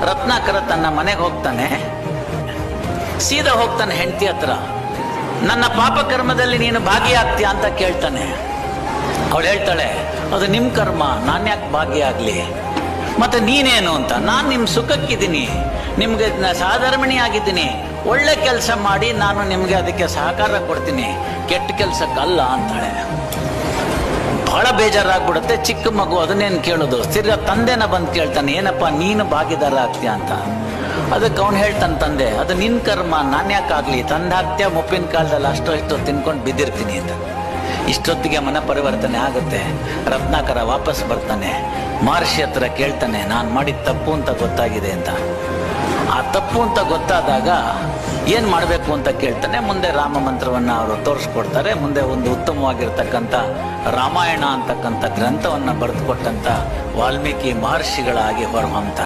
ರತ್ನಾಕರ ತನ್ನ ಮನೆಗೆ ಹೋಗ್ತಾನೆ. ಸೀದಾ ಹೋಗ್ತಾನೆ ಹೆಂಡತಿ ಹತ್ರ. ನನ್ನ ಪಾಪ ಕರ್ಮದಲ್ಲಿ ನೀನು ಭಾಗಿಯಾಗ್ತೀಯ ಅಂತ ಕೇಳ್ತಾನೆ. ಅವಳು ಹೇಳ್ತಾಳೆ, ಅದು ನಿಮ್ಮ ಕರ್ಮ, ನಾನು ಯಾಕೆ ಭಾಗಿಯಾಗ್ಲಿ, ಮತ್ತೆ ನೀನೇನು ಅಂತ. ನಾನು ನಿಮ್ಮ ಸುಖಕ್ಕಿದ್ದೀನಿ, ನಿಮ್ಗೆ ಸಹಧರ್ಮಿಣಿ ಆಗಿದ್ದೀನಿ, ಒಳ್ಳೆ ಕೆಲಸ ಮಾಡಿ ನಾನು ನಿಮ್ಗೆ ಅದಕ್ಕೆ ಸಹಕಾರ ಕೊಡ್ತೀನಿ, ಕೆಟ್ಟ ಕೆಲಸಕ್ಕಲ್ಲ ಅಂತಾಳೆ. ಬಹಳ ಬೇಜಾರಾಗ್ಬಿಡುತ್ತೆ. ಚಿಕ್ಕ ಮಗು ಅದನ್ನೇನು ಕೇಳೋದು. ತಿರ್ಗಾ ತಂದೆನ ಬಂದು ಕೇಳ್ತಾನೆ, ಏನಪ್ಪ ನೀನು ಭಾಗಿದಾರ ಆಗ್ತೀಯ ಅಂತ. ಅದಕ್ಕೆ ಅವನು ಹೇಳ್ತಾನೆ, ತಂದೆ ಅದು ನಿನ್ನ ಕರ್ಮ, ನಾನು ಯಾಕಾಗ್ಲಿ, ತಂದಾಗ್ತೀಯ ಮುಪ್ಪಿನ ಕಾಲದಲ್ಲಿ ಅಷ್ಟೋ ಇಷ್ಟೋ ತಿನ್ಕೊಂಡು ಬಿದ್ದಿರ್ತೀನಿ ಅಂತ. ಇಷ್ಟೊತ್ತಿಗೆ ಮನ ಪರಿವರ್ತನೆ ಆಗುತ್ತೆ. ರತ್ನಾಕರ ವಾಪಸ್ ಬರ್ತಾನೆ. ಮಹರ್ಷಿ ಹತ್ರ ಕೇಳ್ತಾನೆ, ನಾನು ಮಾಡಿದ ತಪ್ಪು ಅಂತ ಗೊತ್ತಾಗಿದೆ ಅಂತ. ಆ ತಪ್ಪು ಅಂತ ಗೊತ್ತಾದಾಗ ಏನು ಮಾಡಬೇಕು ಅಂತ ಕೇಳ್ತಾನೆ. ಮುಂದೆ ರಾಮ ಮಂತ್ರವನ್ನು ಅವರು ತೋರಿಸ್ಕೊಡ್ತಾರೆ. ಮುಂದೆ ಒಂದು ಉತ್ತಮವಾಗಿರ್ತಕ್ಕಂಥ ರಾಮಾಯಣ ಅಂತಕ್ಕಂಥ ಗ್ರಂಥವನ್ನು ಬರೆದುಕೊಟ್ಟಂಥ ವಾಲ್ಮೀಕಿ ಮಹರ್ಷಿಗಳಾಗಿ ಹೊರಹೊಮ್ಮುತ್ತಾರೆ.